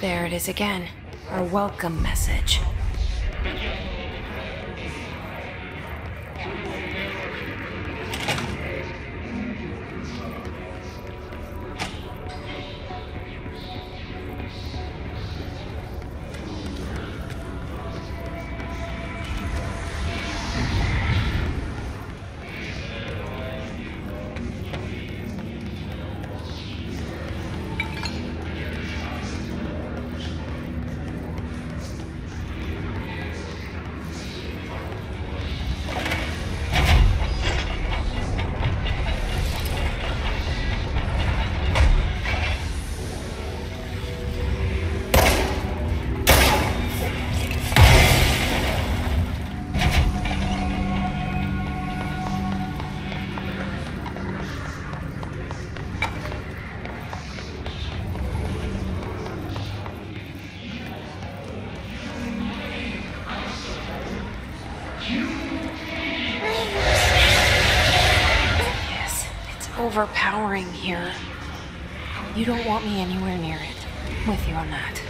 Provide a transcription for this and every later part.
There it is again. Our welcome message. Overpowering here. You don't want me anywhere near it. I'm with you on that.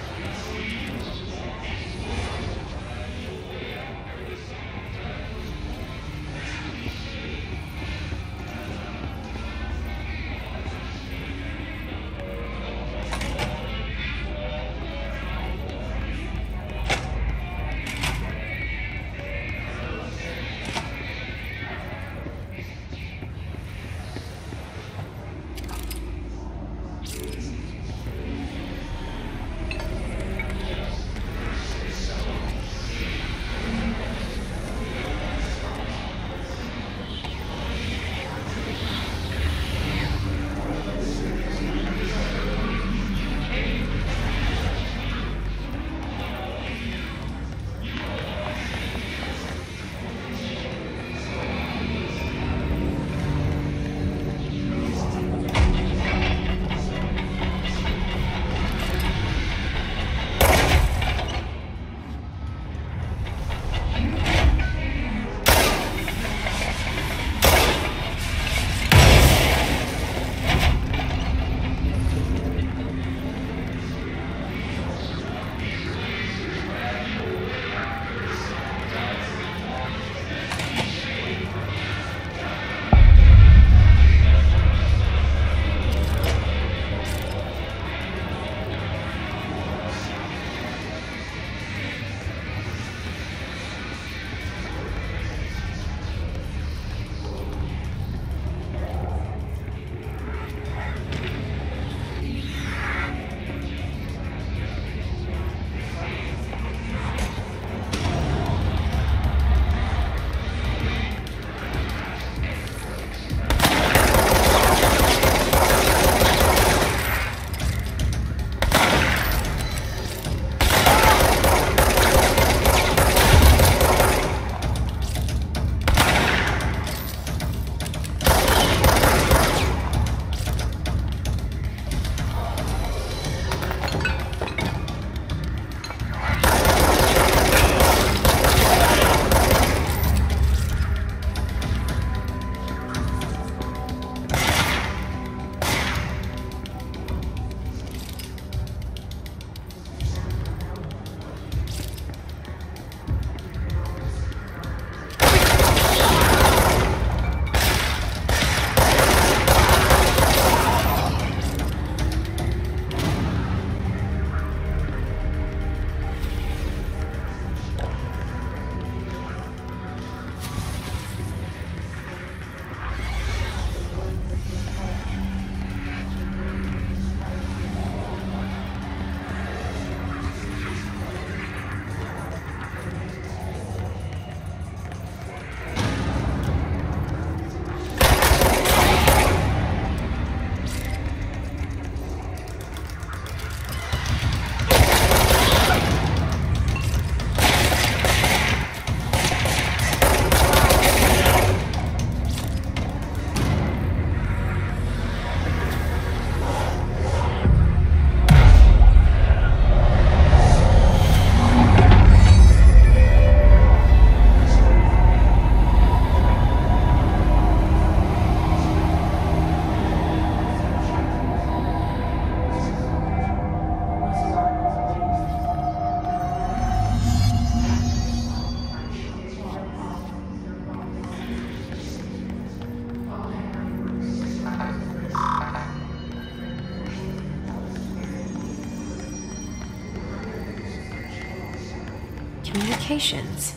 indications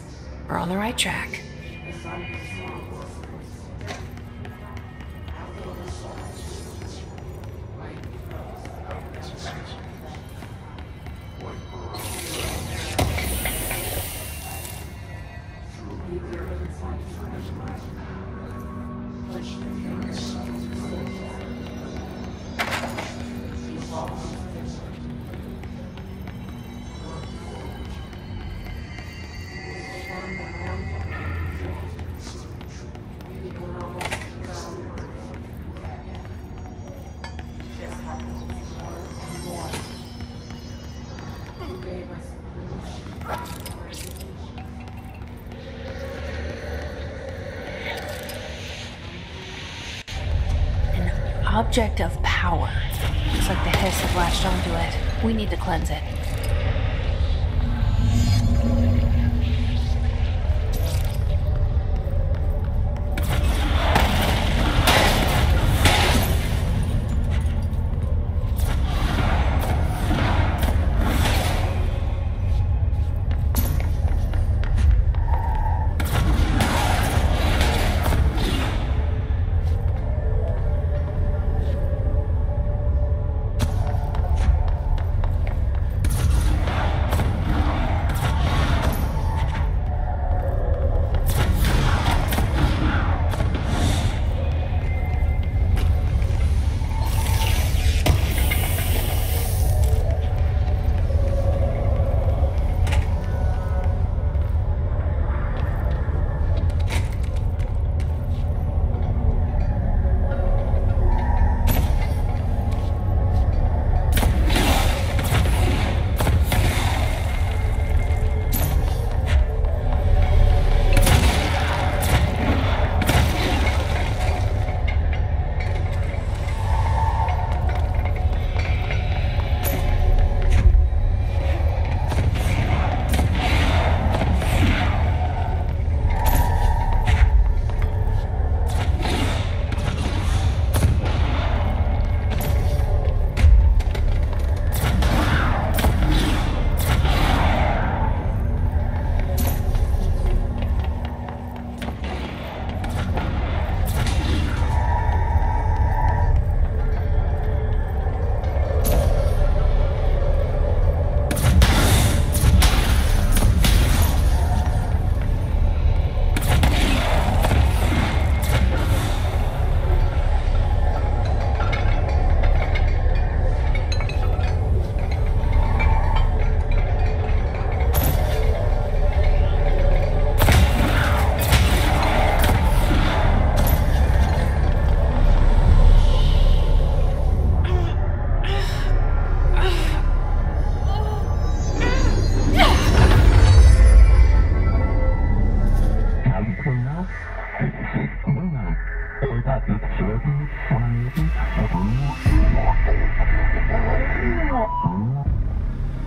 we're on the right track. Object of power. Looks like the hiss have latched onto it. We need to cleanse it.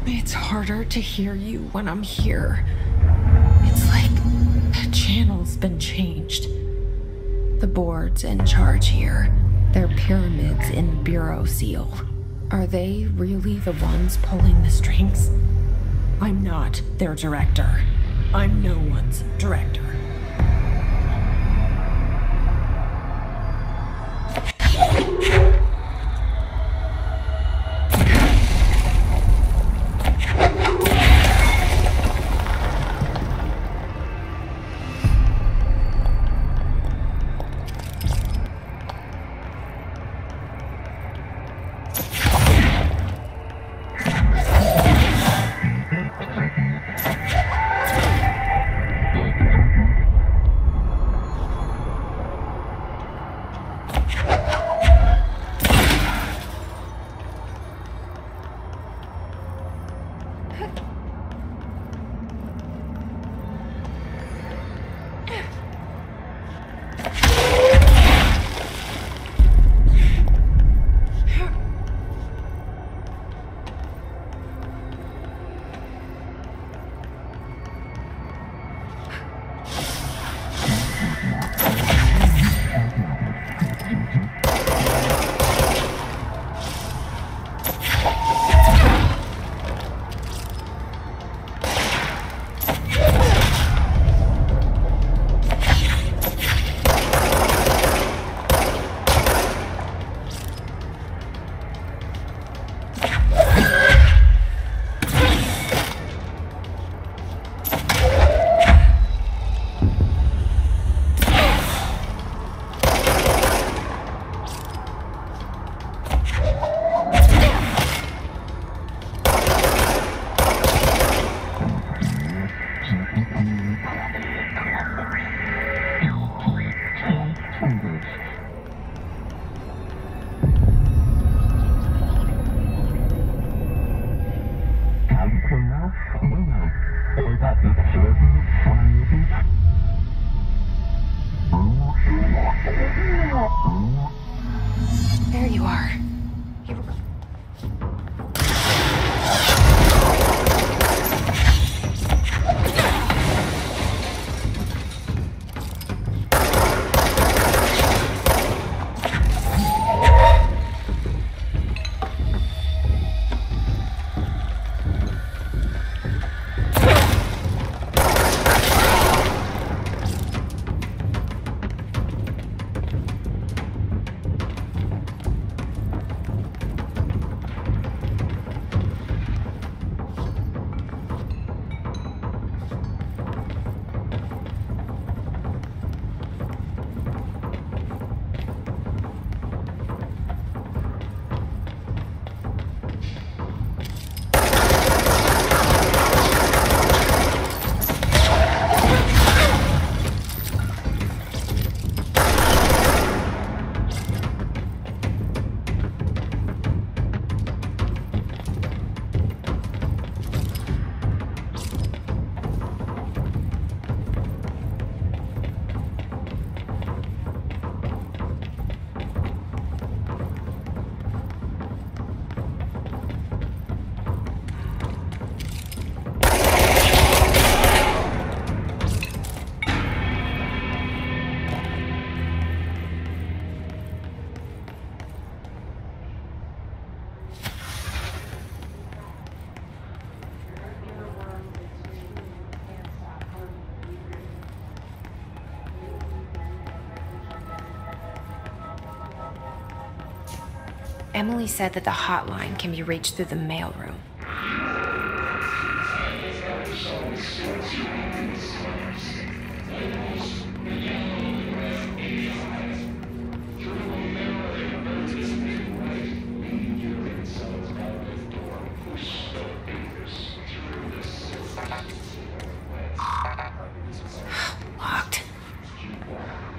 It's harder to hear you when I'm here. It's like the channel's been changed. The boards in charge here, they're pyramids in bureau seal. Are they really the ones pulling the strings? I'm not their director. I'm no one's director. There you are. Emily said that the hotline can be reached through the mailroom. Locked.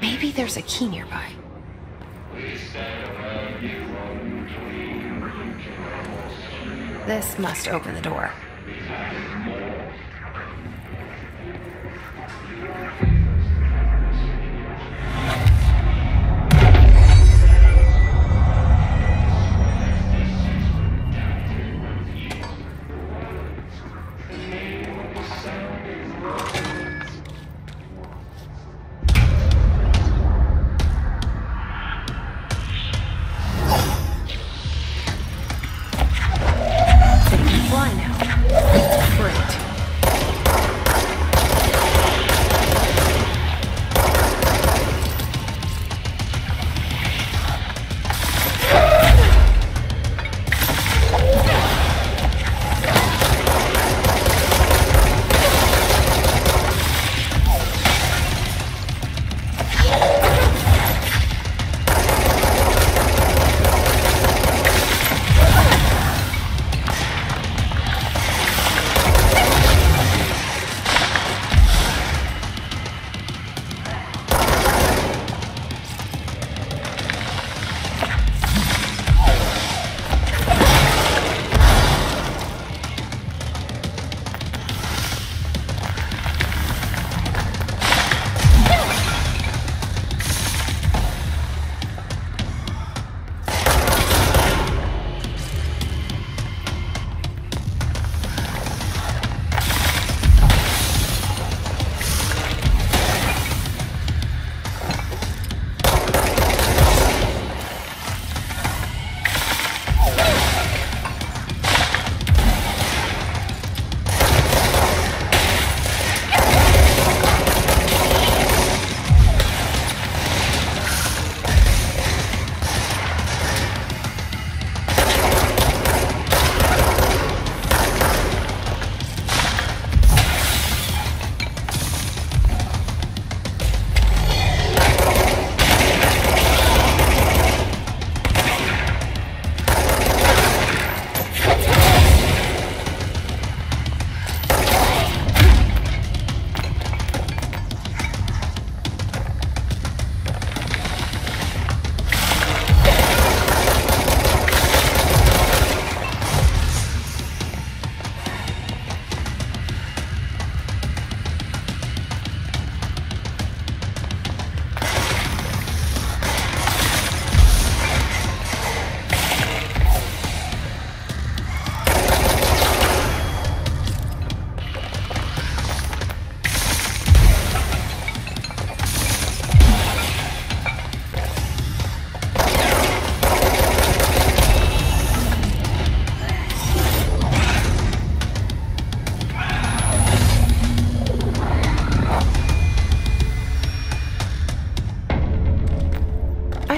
Maybe there's a key nearby. This must open the door. Fly now. Free.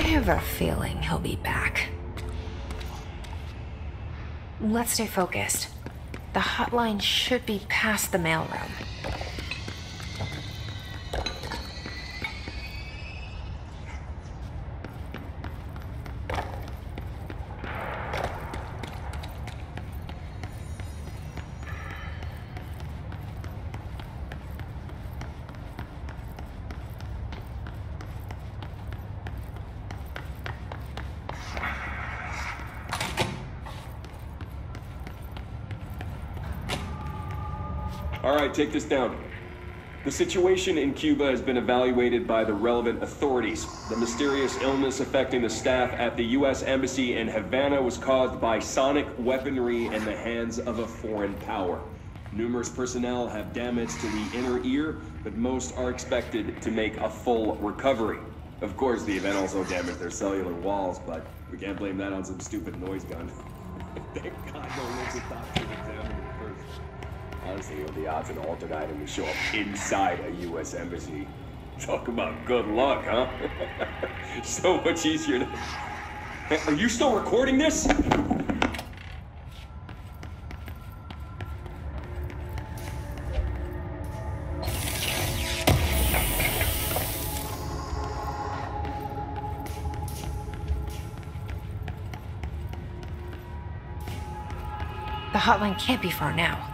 have a feeling he'll be back. Let's stay focused. The hotline should be past the mailroom. All right, take this down. The situation in Cuba has been evaluated by the relevant authorities. The mysterious illness affecting the staff at the U.S. Embassy in Havana was caused by sonic weaponry in the hands of a foreign power. Numerous personnel have damage to the inner ear, but most are expected to make a full recovery. Of course, the event also damaged their cellular walls, but we can't blame that on some stupid noise gun. Thank God no local doctor examined it first. Honestly, the odds an altered item would show up inside a U.S. embassy. Talk about good luck, huh? So much easier to... Hey, are you still recording this? The hotline can't be far now.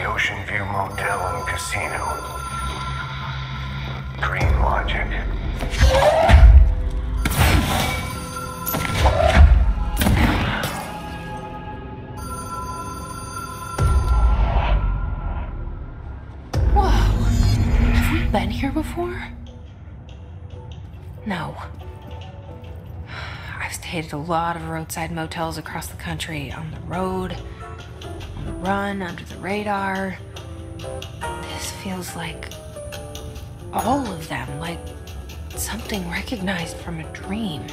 Ocean View Motel and Casino. Green logic. Whoa! Have we been here before? No. I've stayed at a lot of roadside motels across the country, on the road, on the run, under the radar. This feels like all of them, like something recognized from a dream.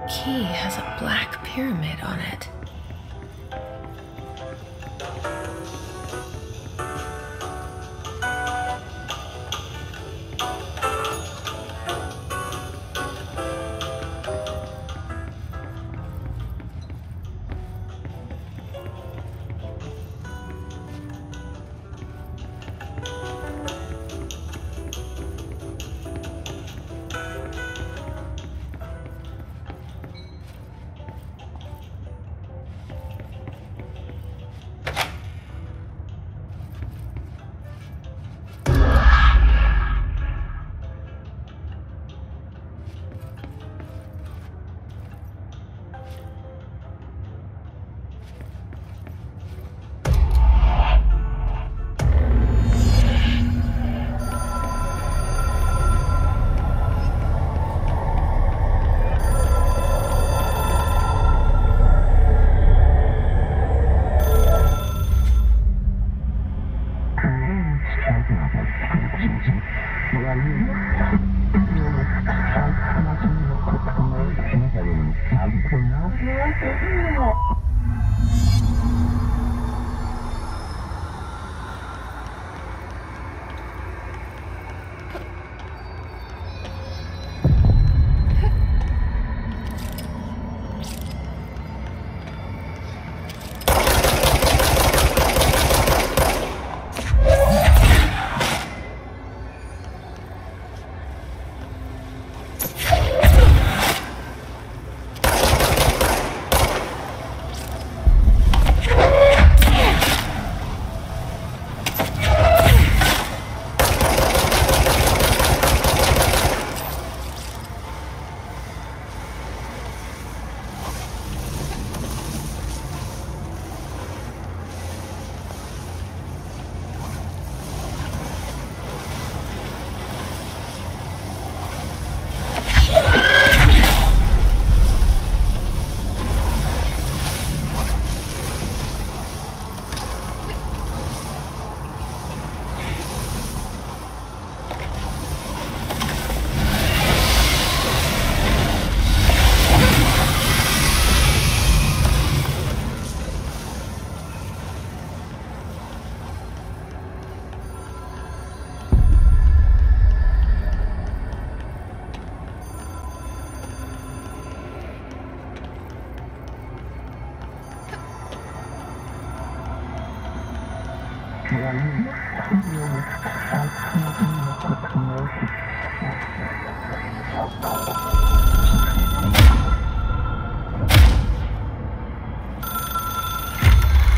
Key has a black pyramid on it.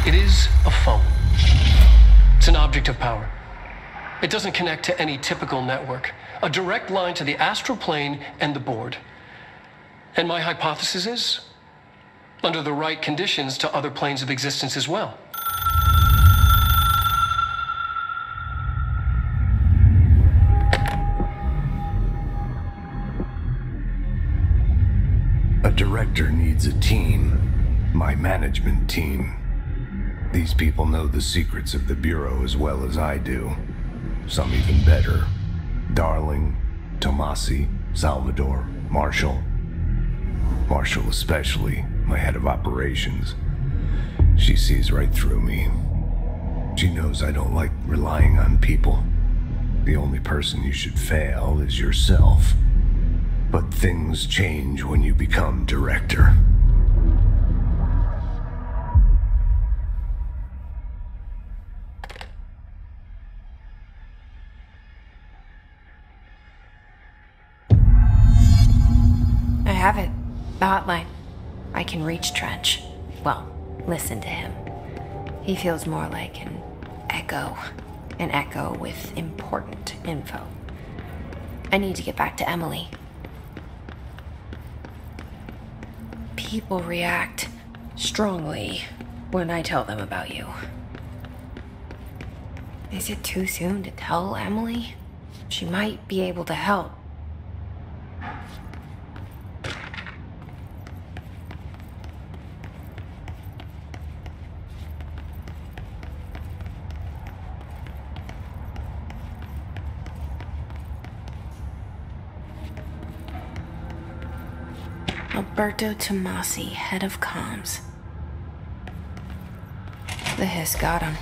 It is a phone. It's an object of power. It doesn't connect to any typical network. A direct line to the astral plane and the board. And my hypothesis is, under the right conditions, to other planes of existence as well. A director needs a team. My management team. These people know the secrets of the Bureau as well as I do. Some even better. Darling, Tomasi, Salvador, Marshall. Marshall especially, my head of operations. She sees right through me. She knows I don't like relying on people. The only person you should fail is yourself. But things change when you become director. I have it. The hotline. I can reach Trench. Well, listen to him. He feels more like an echo. An echo with important info. I need to get back to Emily. People react strongly when I tell them about you. Is it too soon to tell Emily? She might be able to help. Alberto Tomasi, head of comms. The hiss got him.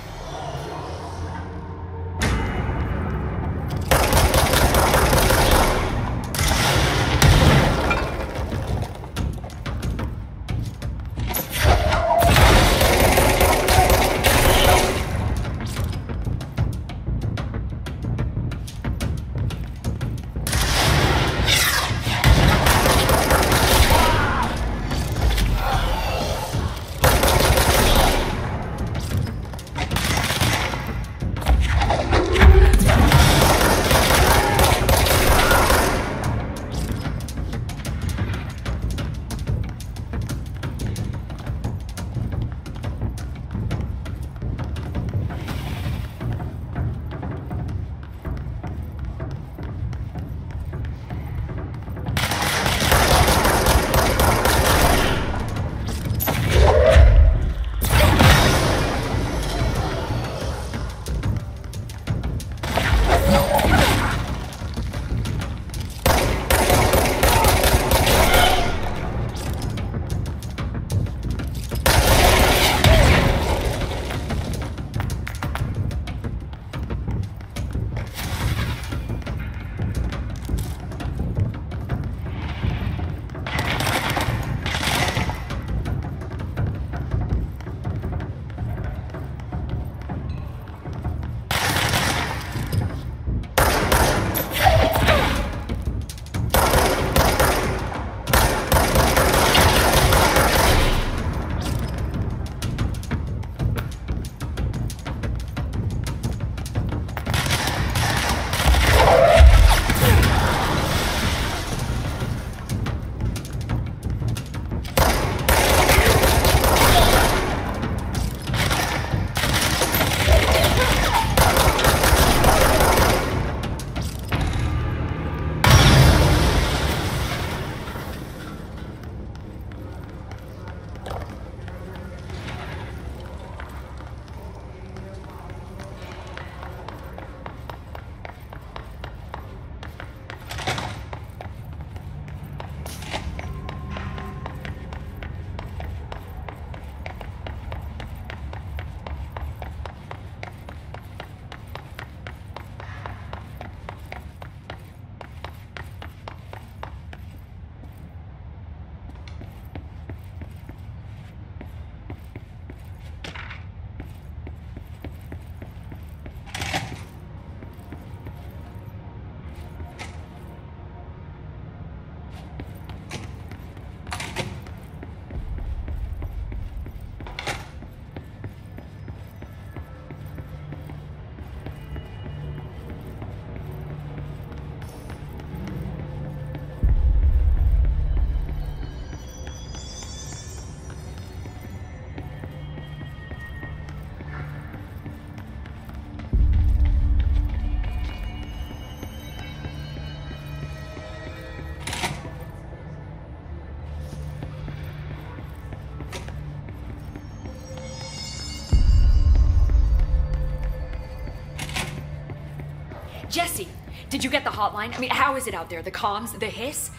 Jesse, did you get the hotline? I mean, how is it out there? The comms, the hiss?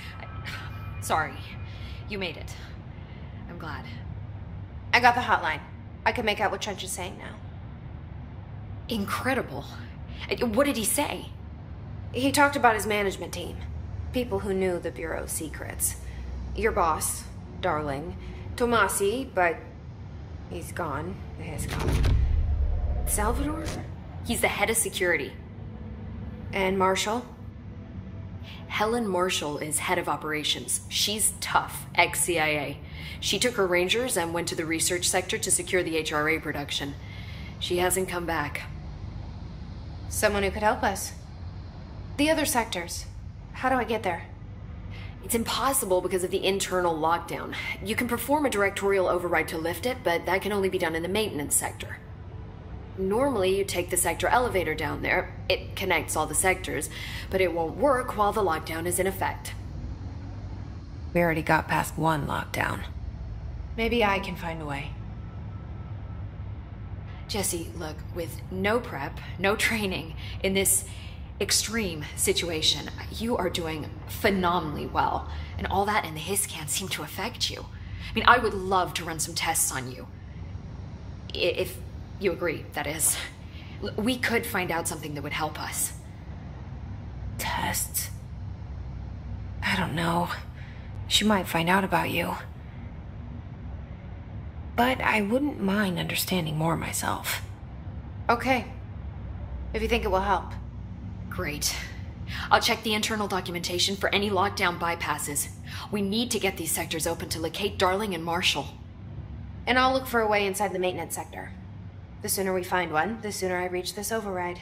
Sorry, you made it. I'm glad. I got the hotline. I can make out what Trench is saying now. Incredible. What did he say? He talked about his management team. People who knew the Bureau's secrets. Your boss, Darling. Tomasi, but he's gone. The hiss gone. Salvador? He's the head of security. And Marshall? Helen Marshall is head of operations. She's tough, ex-CIA. She took her Rangers and went to the research sector to secure the HRA production. She hasn't come back. Someone who could help us. The other sectors. How do I get there? It's impossible because of the internal lockdown. You can perform a directorial override to lift it, but that can only be done in the maintenance sector. Normally, you take the sector elevator down there. It connects all the sectors, but it won't work while the lockdown is in effect. We already got past one lockdown. Maybe I can find a way. Jesse, look, with no prep, no training, in this extreme situation, you are doing phenomenally well. And all that and the hiss can't seem to affect you. I mean, I would love to run some tests on you. If you agree, that is. We could find out something that would help us. Tests? I don't know. She might find out about you. But I wouldn't mind understanding more myself. Okay. If you think it will help. Great. I'll check the internal documentation for any lockdown bypasses. We need to get these sectors open to locate Darling and Marshall. And I'll look for a way inside the maintenance sector. The sooner we find one, the sooner I reach this override.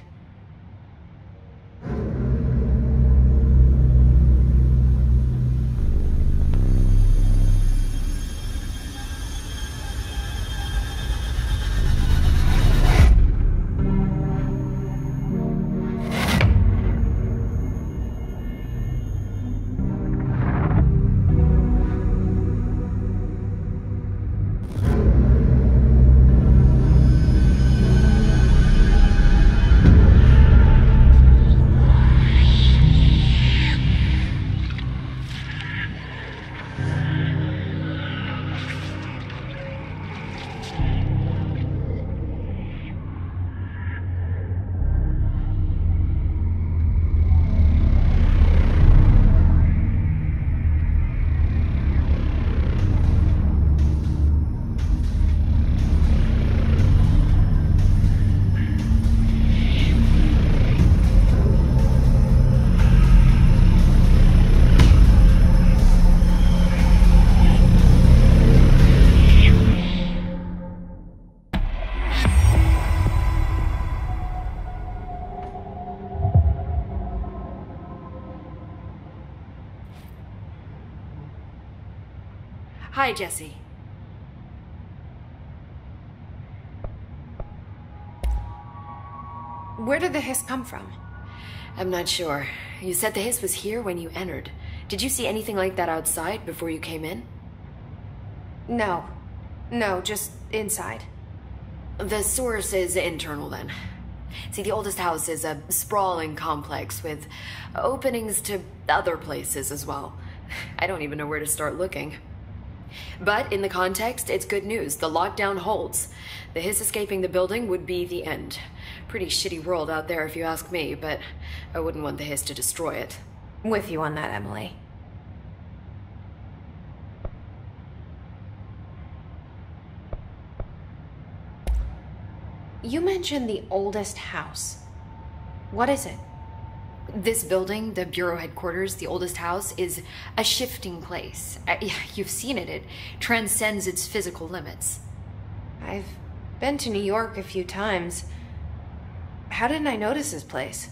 Hi, Jesse. Where did the hiss come from? I'm not sure. You said the hiss was here when you entered. Did you see anything like that outside before you came in? No. No, just inside. The source is internal, then. See, the oldest house is a sprawling complex with openings to other places as well. I don't even know where to start looking. But in the context, it's good news. The lockdown holds. The hiss escaping the building would be the end. Pretty shitty world out there if you ask me, but I wouldn't want the hiss to destroy it. With you on that, Emily. You mentioned the oldest house. What is it? This building, the Bureau headquarters, the oldest house, is a shifting place. You've seen it. It transcends its physical limits. I've been to New York a few times. How didn't I notice this place?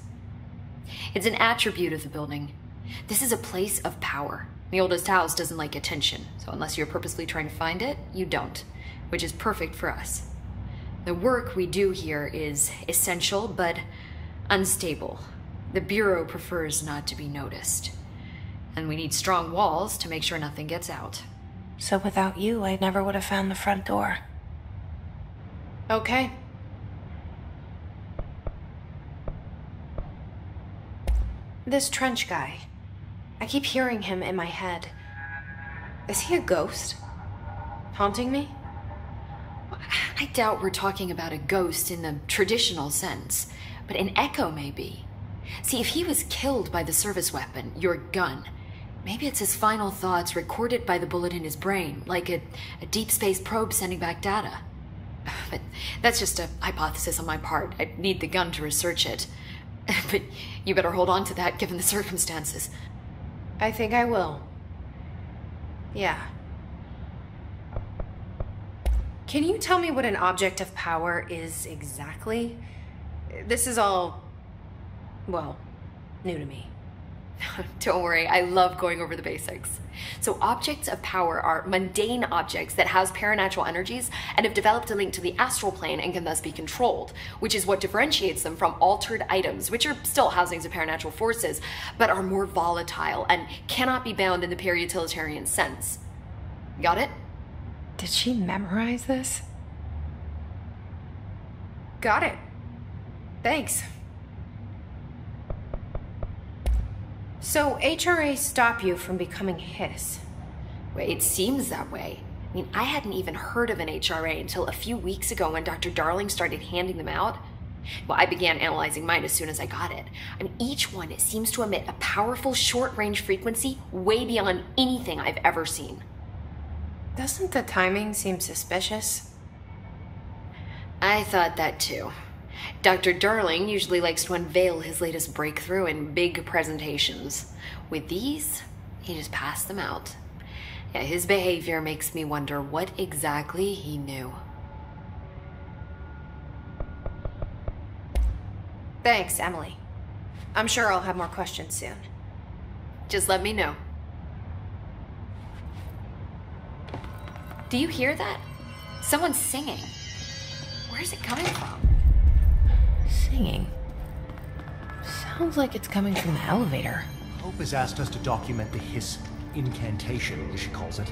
It's an attribute of the building. This is a place of power. The oldest house doesn't like attention, so unless you're purposely trying to find it, you don't, which is perfect for us. The work we do here is essential, but unstable. The Bureau prefers not to be noticed. And we need strong walls to make sure nothing gets out. So without you, I never would have found the front door. Okay. This Trench guy. I keep hearing him in my head. Is he a ghost? Haunting me? I doubt we're talking about a ghost in the traditional sense, but an echo maybe. See, if he was killed by the service weapon, your gun, maybe it's his final thoughts recorded by the bullet in his brain, like a deep space probe sending back data. But that's just a hypothesis on my part. I'd need the gun to research it. But you better hold on to that given the circumstances. I think I will. Yeah. Can you tell me what an object of power is exactly? This is all, well, new to me. Don't worry, I love going over the basics. So objects of power are mundane objects that house paranatural energies and have developed a link to the astral plane and can thus be controlled, which is what differentiates them from altered items, which are still housings of paranatural forces, but are more volatile and cannot be bound in the pure utilitarian sense. Got it? Did she memorize this? Got it. Thanks. So HRA stop you from becoming his? Well, it seems that way. I mean, I hadn't even heard of an HRA until a few weeks ago when Dr. Darling started handing them out. Well, I began analyzing mine as soon as I got it. I mean, each one seems to emit a powerful short-range frequency way beyond anything I've ever seen. Doesn't the timing seem suspicious? I thought that too. Dr. Darling usually likes to unveil his latest breakthrough in big presentations. With these, he just passed them out. Yeah, his behavior makes me wonder what exactly he knew. Thanks, Emily. I'm sure I'll have more questions soon. Just let me know. Do you hear that? Someone's singing. Where's it coming from? Singing? Sounds like it's coming from the elevator. Hope has asked us to document the hiss incantation, as she calls it.